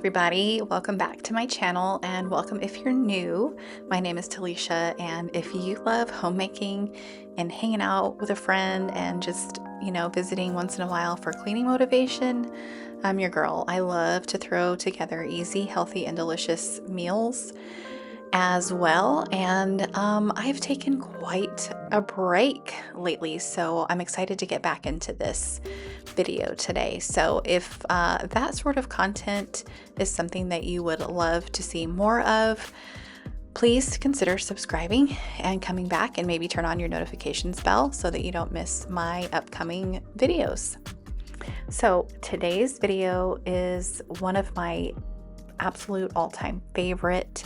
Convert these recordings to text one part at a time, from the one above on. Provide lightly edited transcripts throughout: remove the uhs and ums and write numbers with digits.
everybody, welcome back to my channel, and welcome if you're new. My name is Talisha, and if you love homemaking and hanging out with a friend and just, visiting once in a while for cleaning motivation, I'm your girl. I love to throw together easy, healthy, and delicious meals as well, and I've taken quite a break lately, so I'm excited to get back into this video today. So if that sort of content is something that you would love to see more of, please consider subscribing and coming back, and maybe turn on your notifications bell so that you don't miss my upcoming videos. So today's video is one of my absolute all-time favorite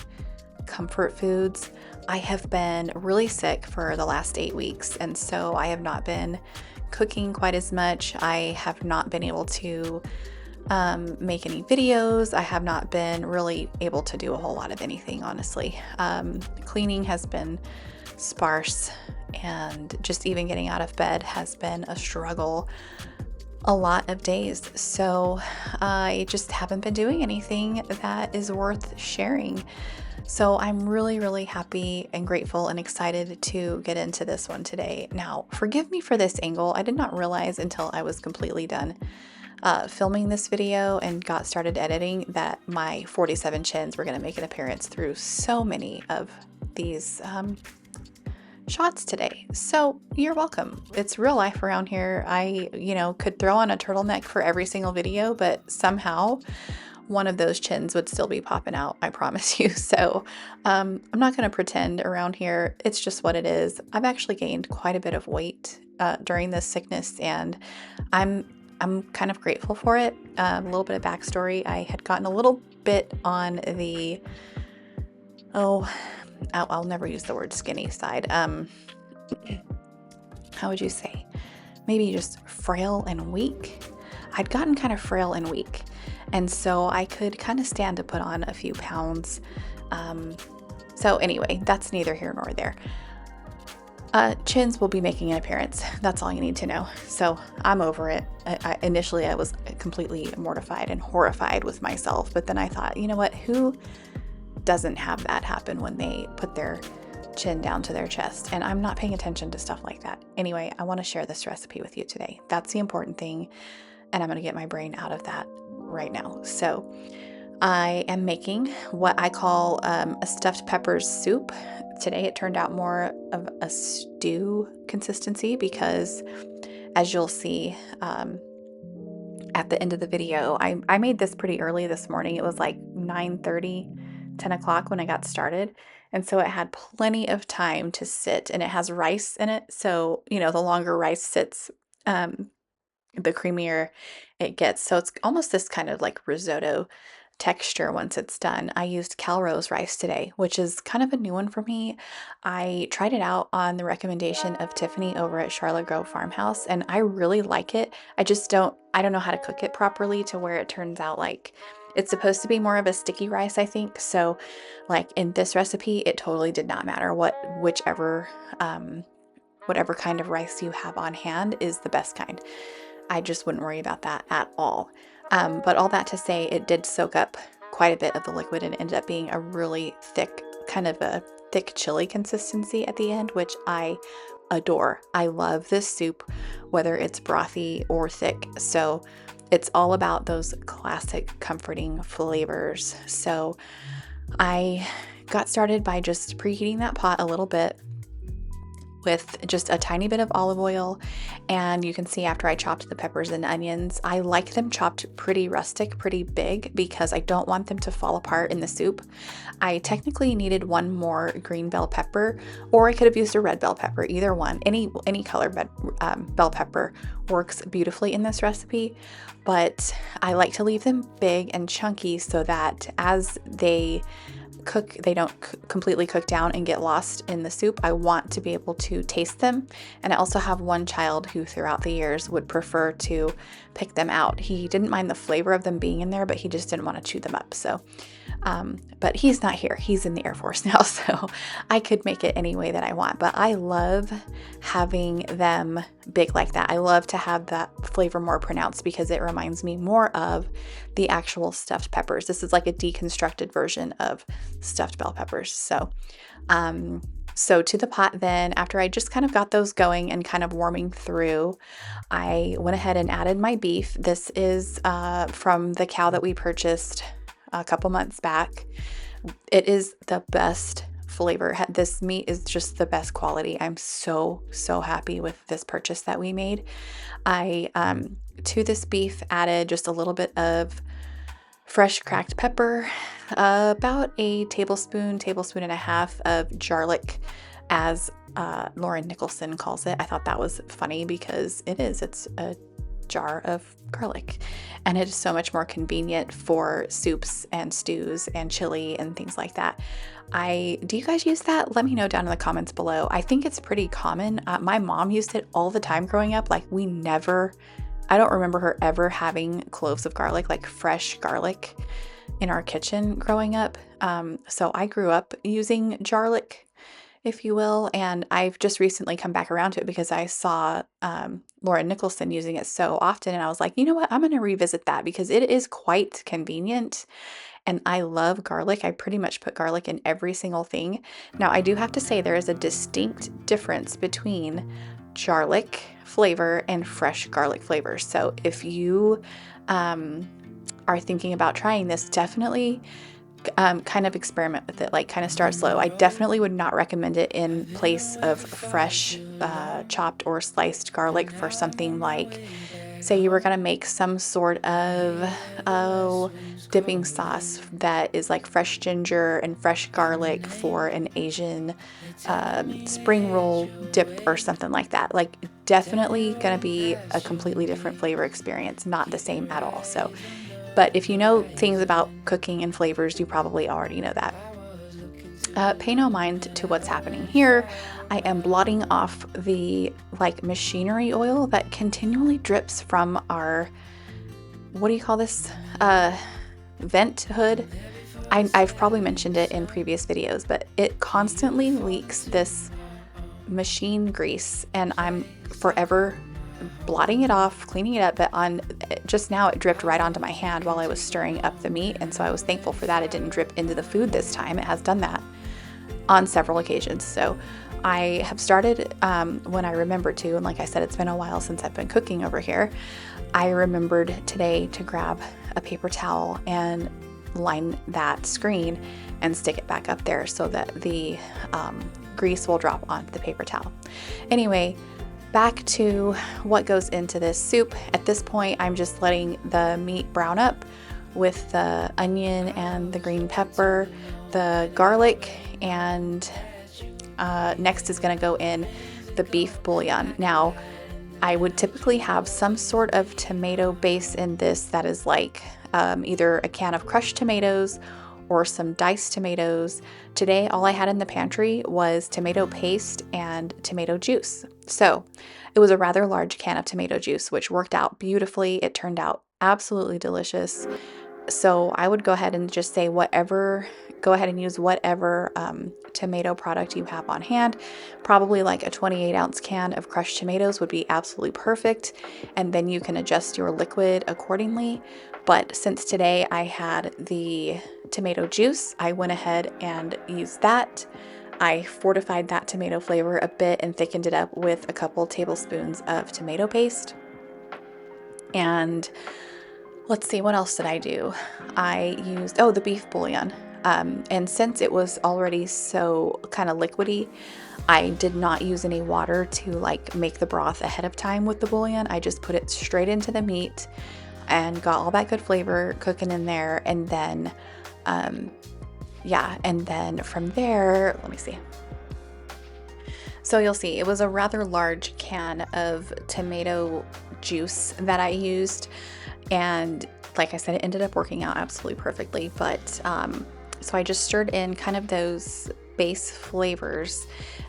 comfort foods. I have been really sick for the last 8 weeks, and so I have not been cooking quite as much. I have not been able to make any videos. I have not been really able to do a whole lot of anything, honestly. Cleaning has been sparse, and just even getting out of bed has been a struggle a lot of days. So I just haven't been doing anything that is worth sharing. So I'm really, really happy and grateful and excited to get into this one today. Now, forgive me for this angle. I did not realize until I was completely done filming this video and got started editing that my 47 chins were going to make an appearance through so many of these shots today. So you're welcome. It's real life around here. I, could throw on a turtleneck for every single video, but somehow one of those chins would still be popping out, I promise you. So I'm not going to pretend around here. It's just what it is. I've actually gained quite a bit of weight during this sickness, and I'm kind of grateful for it. A little bit of backstory. I had gotten a little bit on the, I'll never use the word skinny side. How would you say? Maybe just frail and weak. I'd gotten kind of frail and weak, and so I could kind of stand to put on a few pounds. So anyway, that's neither here nor there. Chins will be making an appearance. That's all you need to know. So I'm over it. Initially, I was completely mortified and horrified with myself, but then I thought, you know what? Who doesn't have that happen when they put their chin down to their chest? And I'm not paying attention to stuff like that. Anyway, I want to share this recipe with you today. That's the important thing. And I'm going to get my brain out of that right now. So I am making what I call a stuffed peppers soup. Today it turned out more of a stew consistency because, as you'll see at the end of the video, I made this pretty early this morning. It was like 9:30, 10 o'clock when I got started. And so it had plenty of time to sit, and it has rice in it. So, the longer rice sits, the creamier it gets. So it's almost this kind of like risotto texture once it's done. I used Calrose rice today, which is kind of a new one for me. I tried it out on the recommendation of Tiffany over at Charlotte Grove Farmhouse, and I really like it. I don't know how to cook it properly to where it turns out like it's supposed to be more of a sticky rice, I think. So like in this recipe, it totally did not matter whatever kind of rice you have on hand is the best kind. I just wouldn't worry about that at all. But all that to say, it did soak up quite a bit of the liquid and ended up being a really thick, kind of a thick chili consistency at the end, which I adore. I love this soup, whether it's brothy or thick. So it's all about those classic comforting flavors. So I got started by just preheating that pot a little bit with just a tiny bit of olive oil. And you can see after I chopped the peppers and onions, I like them chopped pretty rustic, pretty big, because I don't want them to fall apart in the soup. I technically needed one more green bell pepper, or I could have used a red bell pepper, either one. Any color bell pepper works beautifully in this recipe, but I like to leave them big and chunky so that as they cook, they don't completely cook down and get lost in the soup. I want to be able to taste them. And I also have one child who throughout the years would prefer to pick them out. He didn't mind the flavor of them being in there, but he just didn't want to chew them up. So But he's not here. He's in the Air Force now, so I could make it any way that I want. But I love having them big like that. I love to have that flavor more pronounced because it reminds me more of the actual stuffed peppers. This is like a deconstructed version of stuffed bell peppers. So to the pot then, after I just kind of got those going and kind of warming through, I went ahead and added my beef. This is from the cow that we purchased a couple months back. It is the best flavor. This meat is just the best quality. I'm so happy with this purchase that we made. I to this beef added just a little bit of fresh cracked pepper, about a tablespoon and a half of Jarlic, as Lauren Nicholson calls it. I thought that was funny because it's a jar of garlic, and it is so much more convenient for soups and stews and chili and things like that. Do you guys use that? Let me know down in the comments below. I think it's pretty common. My mom used it all the time growing up. Like I don't remember her ever having cloves of garlic, like fresh garlic, in our kitchen growing up. So I grew up using Jarlic, if you will, and I've just recently come back around to it because I saw Lauren Nicholson using it so often, and I was like, you know what, I'm going to revisit that because it is quite convenient, and I love garlic. I pretty much put garlic in every single thing. Now, I do have to say there is a distinct difference between Jarlic flavor and fresh garlic flavor. So if you are thinking about trying this, definitely kind of experiment with it, like kind of start slow. I definitely would not recommend it in place of fresh chopped or sliced garlic for something like, say you were going to make some sort of dipping sauce that is like fresh ginger and fresh garlic for an Asian spring roll dip or something like that. Like, definitely going to be a completely different flavor experience, not the same at all. So, but if you know things about cooking and flavors, you probably already know that. Pay no mind to what's happening here. I am blotting off the machinery oil that continually drips from our, what do you call this? Vent hood. I've probably mentioned it in previous videos, but it constantly leaks this machine grease, and I'm forever blotting it off, cleaning it up, but just now it dripped right onto my hand while I was stirring up the meat, and so I was thankful for that. It didn't drip into the food this time. It has done that on several occasions. So I have started when I remember to, and like I said, it's been a while since I've been cooking over here. I remembered today to grab a paper towel and line that screen and stick it back up there so that the grease will drop onto the paper towel. Anyway, back to what goes into this soup. At this point, I'm just letting the meat brown up with the onion and the green pepper, the garlic, and next is going to go in the beef bouillon. Now, I would typically have some sort of tomato base in this that is like either a can of crushed tomatoes or some diced tomatoes. Today, all I had in the pantry was tomato paste and tomato juice. So it was a rather large can of tomato juice, which worked out beautifully. It turned out absolutely delicious. So I would go ahead and just say go ahead and use whatever tomato product you have on hand. Probably like a 28-ounce can of crushed tomatoes would be absolutely perfect. And then you can adjust your liquid accordingly. But since today I had the tomato juice, I went ahead and used that. I fortified that tomato flavor a bit and thickened it up with a couple tablespoons of tomato paste. And let's see, what else did I do? I used, the beef bouillon. And since it was already so kind of liquidy, I did not use any water to make the broth ahead of time with the bouillon. I just put it straight into the meat and got all that good flavor cooking in there. And then, and then from there, let me see. So you'll see it was a rather large can of tomato juice that I used. And like I said, it ended up working out absolutely perfectly. But so I just stirred in kind of those base flavors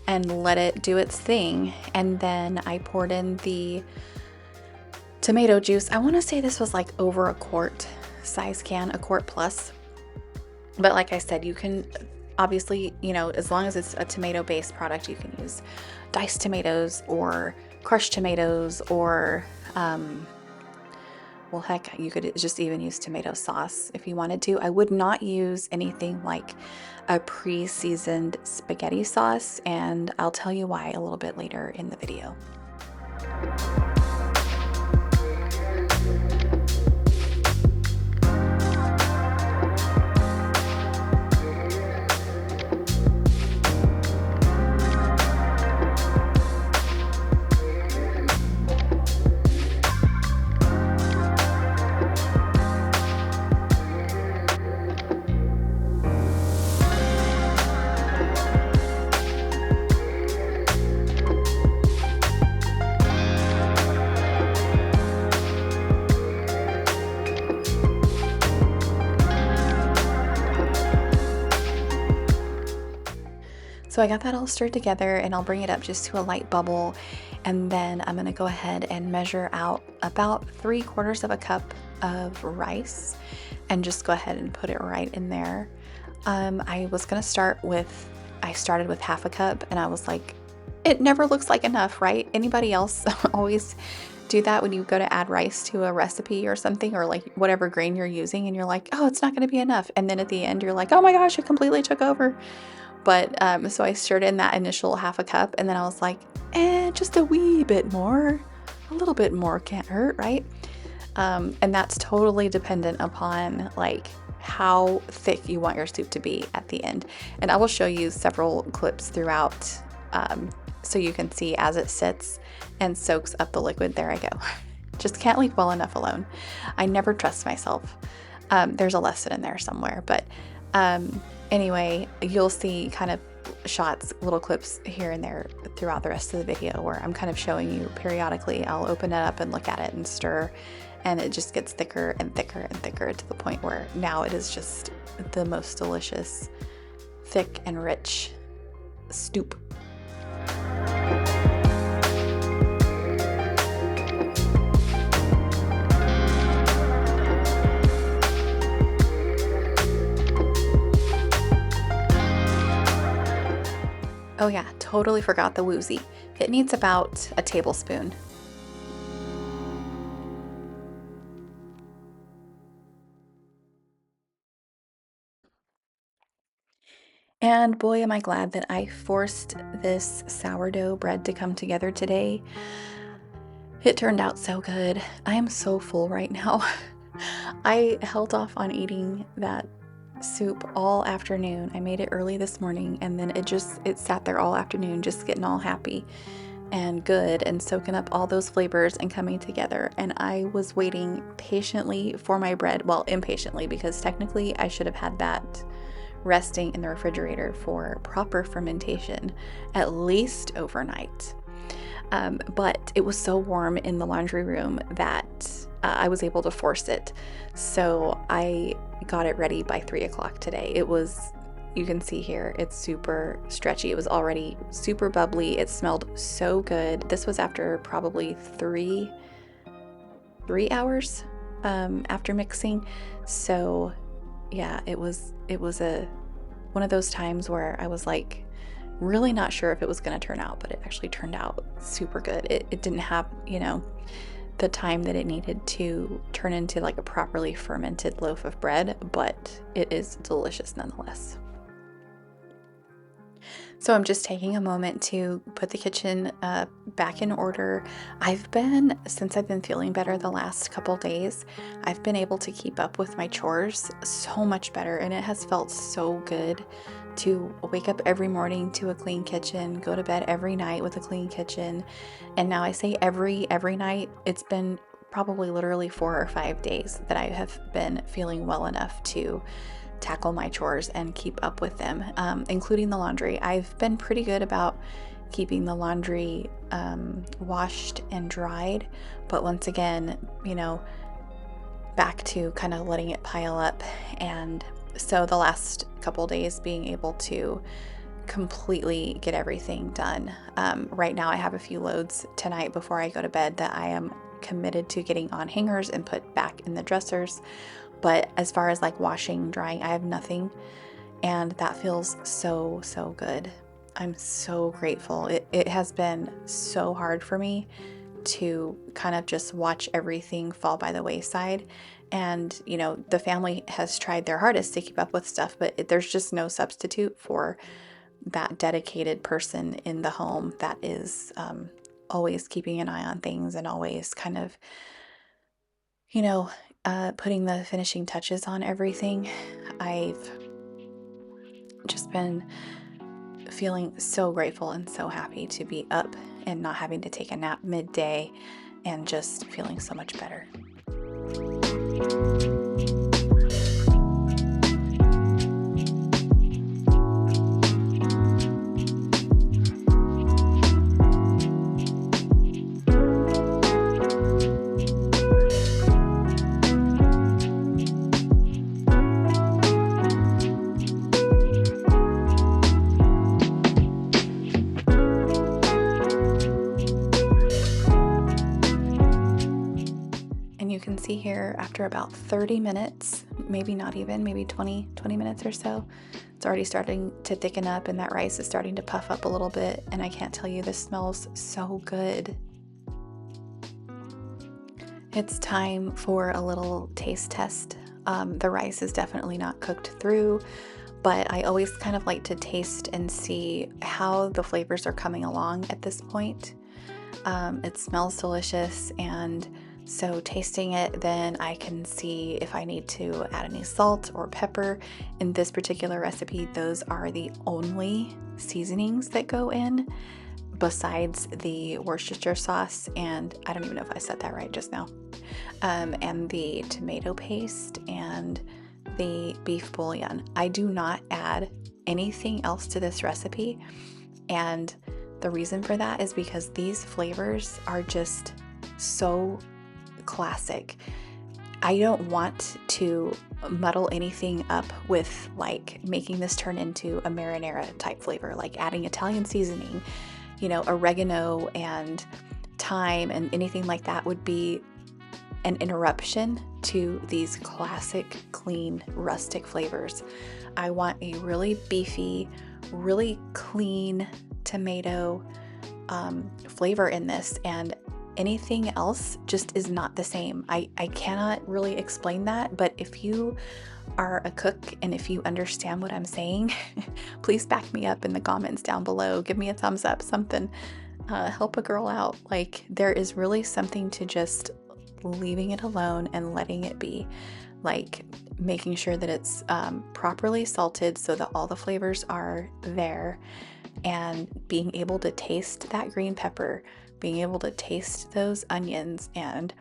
and let it do its thing. And then I poured in the tomato juice. I want to say this was like over a quart size can, a quart plus. But like I said, you can obviously, as long as it's a tomato-based product, you can use diced tomatoes or crushed tomatoes or, well, heck, you could just even use tomato sauce if you wanted to. I would not use anything like a pre-seasoned spaghetti sauce, and I'll tell you why a little bit later in the video. So I got that all stirred together, and I'll bring it up just to a light bubble, and then I'm going to go ahead and measure out about 3/4 of a cup of rice and just go ahead and put it right in there. I was going to I started with half a cup, and I was like, it never looks like enough, right? Anybody else always do that when you go to add rice to a recipe or something, or like whatever grain you're using, and you're like, oh, it's not going to be enough. And then at the end, you're like, oh my gosh, it completely took over. But so I stirred in that initial half a cup, and then I was like, just a wee bit more. A little bit more can't hurt, right? And that's totally dependent upon like how thick you want your soup to be at the end. And I will show you several clips throughout so you can see as it sits and soaks up the liquid. There I go. Just can't leave well enough alone. I never trust myself. There's a lesson in there somewhere, but anyway, you'll see kind of shots, little clips here and there throughout the rest of the video where I'm kind of showing you periodically. I'll open it up and look at it and stir, and it just gets thicker and thicker and thicker to the point where now it is just the most delicious, thick and rich soup. Oh yeah, totally forgot the woozy. It needs about a tablespoon. And boy, am I glad that I forced this sourdough bread to come together today. It turned out so good. I am so full right now. I held off on eating that soup all afternoon. I made it early this morning, and then it sat there all afternoon just getting all happy and good and soaking up all those flavors and coming together. And I was waiting patiently for my bread, well, impatiently, because technically I should have had that resting in the refrigerator for proper fermentation at least overnight. But it was so warm in the laundry room that I was able to force it. So I got it ready by 3 o'clock today. It was, you can see here, it's super stretchy. It was already super bubbly. It smelled so good. This was after probably three hours after mixing. So yeah, it was one of those times where I was like really not sure if it was going to turn out, but it actually turned out super good. It didn't have, the time that it needed to turn into like a properly fermented loaf of bread, but it is delicious nonetheless. So I'm just taking a moment to put the kitchen back in order. Since I've been feeling better the last couple days, I've been able to keep up with my chores so much better, and it has felt so good to wake up every morning to a clean kitchen, go to bed every night with a clean kitchen. And now I say every night. It's been probably literally 4 or 5 days that I have been feeling well enough to tackle my chores and keep up with them, including the laundry. I've been pretty good about keeping the laundry washed and dried, but once again, back to kind of letting it pile up. And so the last couple days being able to completely get everything done. Right now I have a few loads tonight before I go to bed that I am committed to getting on hangers and put back in the dressers. But as far as like washing, drying, I have nothing. And that feels so, so good. I'm so grateful. It has been so hard for me to kind of just watch everything fall by the wayside. And, you know, the family has tried their hardest to keep up with stuff, but there's just no substitute for that dedicated person in the home that is always keeping an eye on things and always kind of, you know, putting the finishing touches on everything. I've just been feeling so grateful and so happy to be up and not having to take a nap midday and just feeling so much better. You can see here after about 30 minutes, maybe not even, maybe 20 minutes or so, it's already starting to thicken up and that rice is starting to puff up a little bit. And I can't tell you, this smells so good. It's time for a little taste test. The rice is definitely not cooked through, but I always kind of like to taste and see how the flavors are coming along at this point. It smells delicious, and so tasting it, then I can see if I need to add any salt or pepper. In this particular recipe, those are the only seasonings that go in besides the Worcestershire sauce, and I don't even know if I said that right just now, and the tomato paste and the beef bouillon. I do not add anything else to this recipe, and the reason for that is because these flavors are just so classic. I don't want to muddle anything up with like making this turn into a marinara type flavor, like adding Italian seasoning, you know, oregano and thyme and anything like that would be an interruption to these classic, clean, rustic flavors. I want a really beefy, really clean tomato flavor in this, and anything else just is not the same. I cannot really explain that, but if you are a cook and if you understand what I'm saying, please back me up in the comments down below. Give me a thumbs up, something. Help a girl out. Like, there is really something to just leaving it alone and letting it be. Like making sure that it's properly salted so that all the flavors are there, and being able to taste that green pepper, being able to taste those onions, and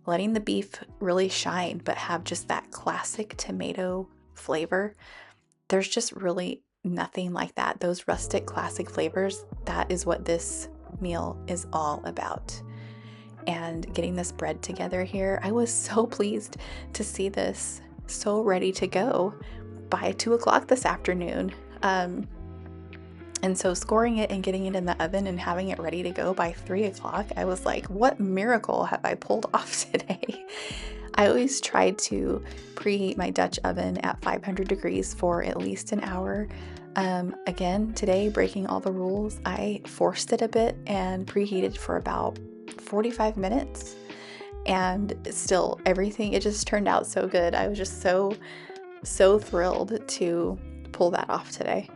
letting the beef really shine but have just that classic tomato flavor. There's just really nothing like that. Those rustic classic flavors, that is what this meal is all about. And getting this bread together here, I was so pleased to see this so ready to go by 2 o'clock this afternoon. And so scoring it and getting it in the oven and having it ready to go by 3 o'clock, I was like, what miracle have I pulled off today? I always try to preheat my Dutch oven at 500 degrees for at least an hour. Again, today, breaking all the rules, I forced it a bit and preheated for about 45 minutes. And still, everything, it just turned out so good. I was just so thrilled to pull that off today.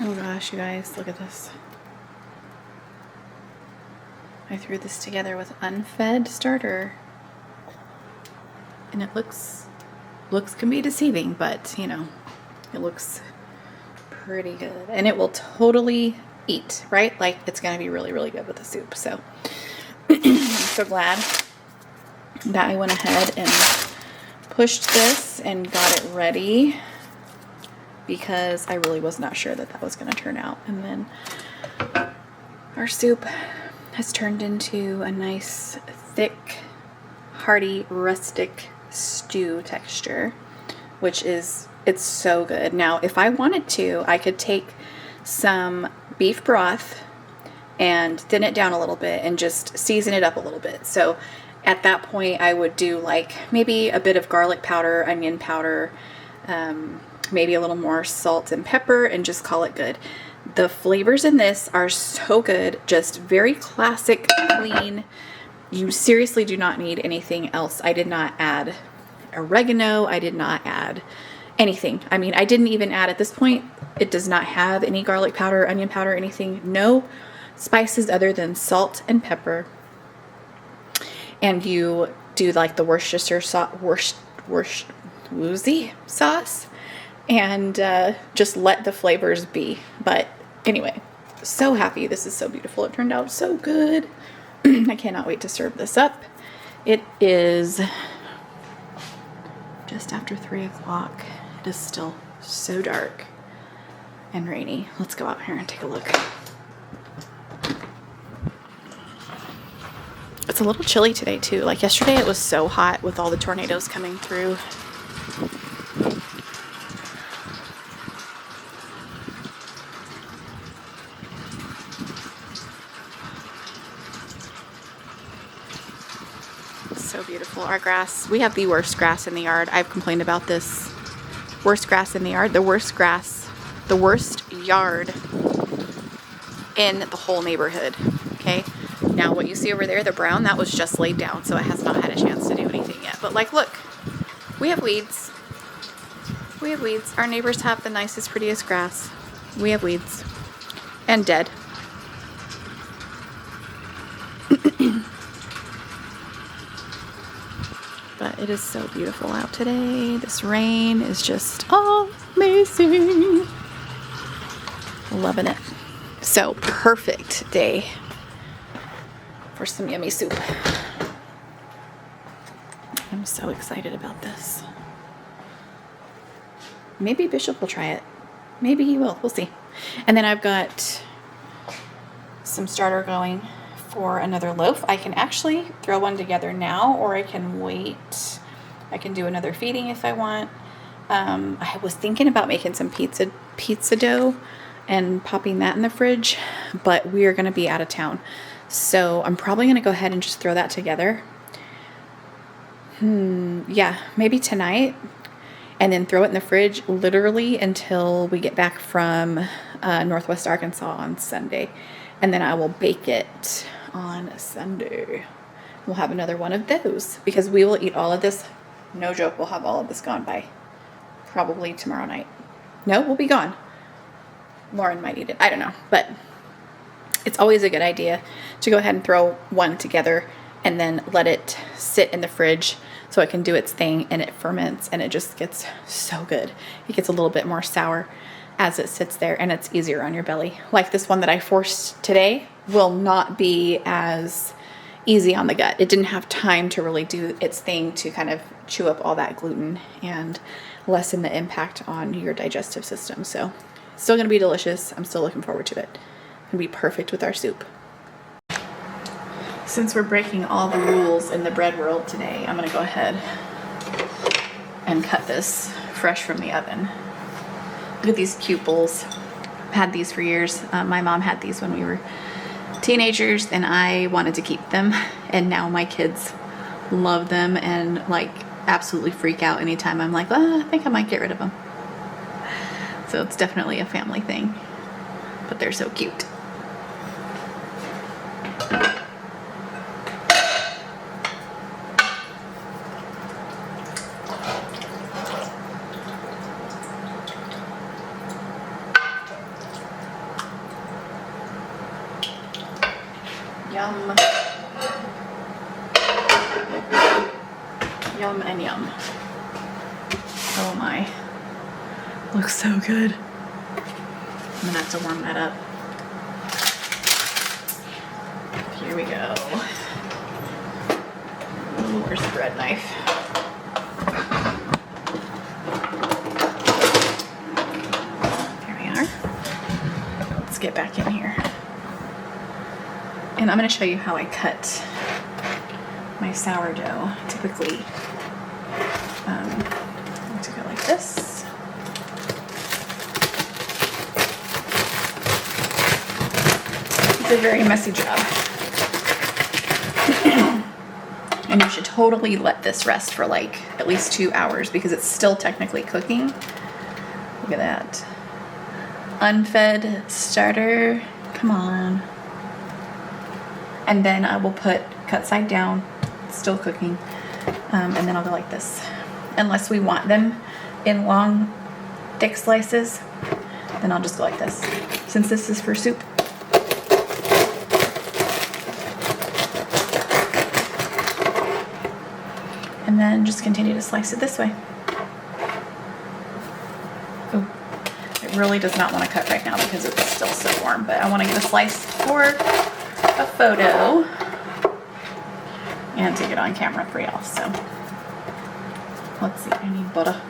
Oh gosh, you guys, look at this. I threw this together with unfed starter. And it looks can be deceiving, but you know, it looks pretty good. And it will totally eat, right? Like it's gonna be really, really good with the soup. So I'm so glad that I went ahead and pushed this and got it ready, because I really was not sure that that was going to turn out. And then our soup has turned into a nice, thick, hearty, rustic stew texture, which is, it's so good. Now, if I wanted to, I could take some beef broth and thin it down a little bit and just season it up a little bit. So at that point, I would do like maybe a bit of garlic powder, onion powder, maybe a little more salt and pepper, and just call it good. The flavors in this are so good, just very classic, clean. You seriously do not need anything else. I did not add oregano. I did not add anything. I mean, I didn't even add, at this point, it does not have any garlic powder, onion powder, anything. No spices other than salt and pepper. And you do like the Worcestershire sauce, and just let the flavors be. But anyway, so happy. This is so beautiful. It turned out so good. I cannot wait to serve this up. It is just after 3 o'clock. It is still so dark and rainy. Let's go out here and take a look. It's a little chilly today too. Like yesterday it was so hot with all the tornadoes coming through. It's so beautiful. Our grass, we have the worst grass in the yard. I've complained about this. Worst grass in the yard. The worst grass. The worst yard in the whole neighborhood. Okay. Now what you see over there, the brown, that was just laid down, so it has not had a chance to do anything yet. But like, look, we have weeds. We have weeds. Our neighbors have the nicest, prettiest grass. We have weeds. And dead. But it is so beautiful out today. This rain is just amazing. Loving it. So perfect day for some yummy soup. I'm so excited about this. Maybe Bishop will try it. Maybe he will. We'll see. And then I've got some starter going for another loaf. I can actually throw one together now, or I can wait. I can do another feeding if I want. I was thinking about making some pizza dough and popping that in the fridge, but we are going to be out of town. So I'm probably going to go ahead and just throw that together. Yeah, maybe tonight, and then throw it in the fridge literally until we get back from Northwest Arkansas on Sunday. And then I will bake it on Sunday. We'll have another one of those, because we will eat all of this. No joke, we'll have all of this gone by probably tomorrow night. No, we'll be gone. Lauren might eat it. I don't know, but it's always a good idea to go ahead and throw one together and then let it sit in the fridge so it can do its thing, and it ferments, and it just gets so good. It gets a little bit more sour as it sits there, and it's easier on your belly. Like this one that I forced today will not be as easy on the gut. It didn't have time to really do its thing to kind of chew up all that gluten and lessen the impact on your digestive system. So it's still going to be delicious. I'm still looking forward to it. It's going to be perfect with our soup. Since we're breaking all the rules in the bread world today, I'm going to go ahead and cut this fresh from the oven. Look at these cute bowls. I've had these for years. My mom had these when we were teenagers, and I wanted to keep them, and now my kids love them and like absolutely freak out anytime I'm like, I think I might get rid of them. So it's definitely a family thing, but they're so cute. Yum. Yum and yum. Oh my. Looks so good. I'm gonna have to warm that up. Here we go. Ooh, where's the bread knife? There we are. Let's get back in here. And I'm gonna show you how I cut my sourdough. Typically, I like to go like this. It's a very messy job. And you should totally let this rest for like at least 2 hours because it's still technically cooking. Look at that. Unfed starter. Come on. And then I will cut side down, still cooking, and then I'll go like this. Unless we want them in long, thick slices, then I'll just go like this. Since this is for soup. And then just continue to slice it this way. Oh, it really does not want to cut right now because it's still so warm, but I want to get a slice for a photo and to get on camera for y'all. So let's see, I need butter.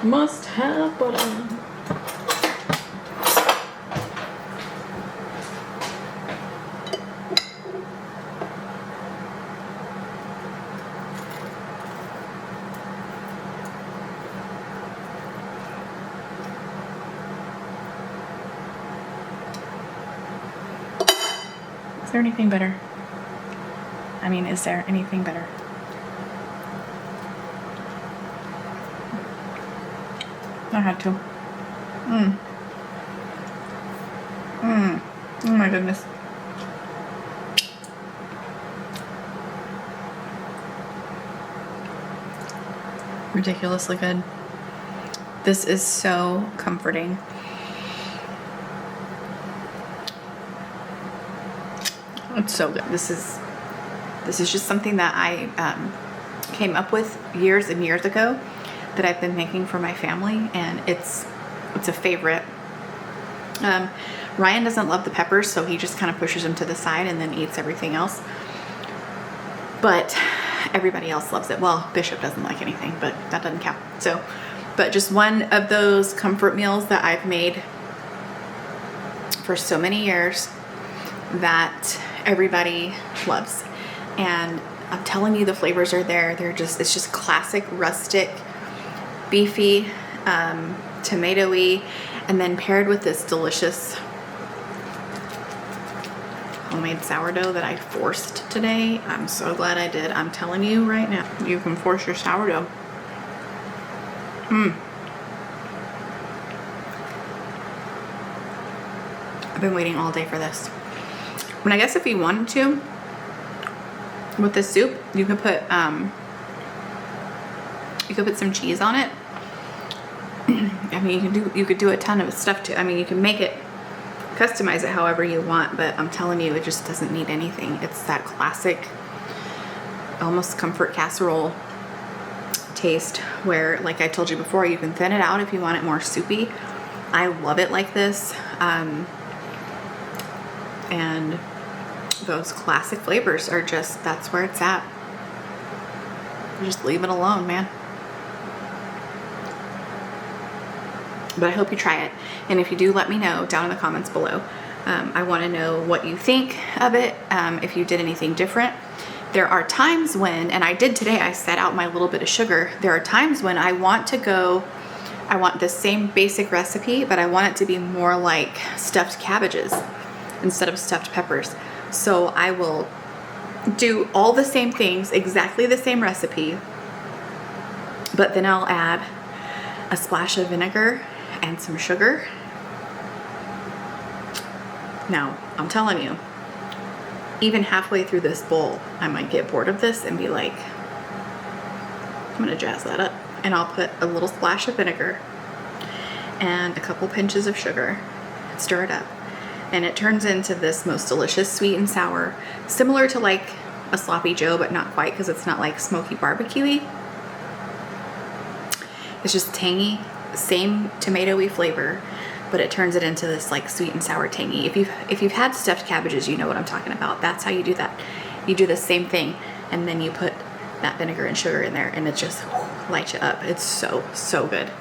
Must have butter. Is there anything better? I mean, is there anything better? I had to. Oh my goodness. Ridiculously good. This is so comforting. It's so good. This is just something that I came up with years and years ago that I've been making for my family, and it's a favorite. Ryan doesn't love the peppers, so he just kind of pushes them to the side and then eats everything else. But everybody else loves it. Well, Bishop doesn't like anything, but that doesn't count. So, but just one of those comfort meals that I've made for so many years that everybody loves. And I'm telling you, the flavors are there. It's just classic rustic, beefy, tomatoey, and then paired with this delicious homemade sourdough that I forced today. I'm so glad I did. I'm telling you right now, you can force your sourdough. I've been waiting all day for this. And I guess if you wanted to, with this soup, you could put some cheese on it. I mean, you could do a ton of stuff too. I mean, you can make it, customize it however you want, but I'm telling you, it just doesn't need anything. It's that classic, almost comfort casserole taste where, like I told you before, you can thin it out if you want it more soupy. I love it like this. And those classic flavors are just, that's where it's at. Just leave it alone, man. But I hope you try it. And if you do, let me know down in the comments below. I want to know what you think of it, if you did anything different. There are times when, and I did today, I set out my little bit of sugar. There are times when I want the same basic recipe, but I want it to be more like stuffed cabbages instead of stuffed peppers. So I will do all the same things, exactly the same recipe, but then I'll add a splash of vinegar and some sugar. Now, I'm telling you, even halfway through this bowl, I might get bored of this and be like, I'm gonna jazz that up. And I'll put a little splash of vinegar and a couple pinches of sugar stir it up, and it turns into this most delicious sweet and sour, similar to like a sloppy Joe, but not quite, because it's not like smoky barbecue-y. It's just tangy, same tomatoey flavor, but it turns it into this like sweet and sour tangy. If you've had stuffed cabbages, you know what I'm talking about. That's how you do that. You do the same thing, and then you put that vinegar and sugar in there, and it just lights you up. It's so good.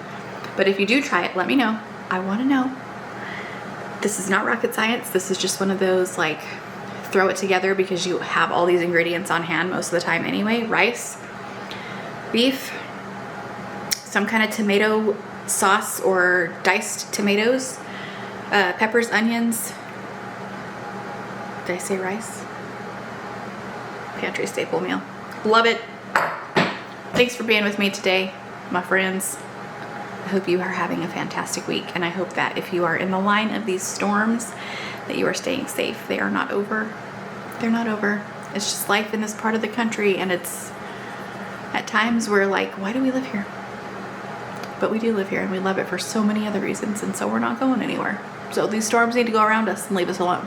But if you do try it, let me know. I want to know. This is not rocket science. This is just one of those like throw it together because you have all these ingredients on hand most of the time anyway. Rice, beef, some kind of tomato sauce or diced tomatoes, peppers, onions. Did I say rice? Pantry staple meal. Love it. Thanks for being with me today, my friends. I hope you are having a fantastic week, and I hope that if you are in the line of these storms, that you are staying safe. They are not over. They're not over. It's just life in this part of the country, and it's at times we're like, why do we live here? But we do live here, and we love it for so many other reasons, and so we're not going anywhere. So these storms need to go around us and leave us alone.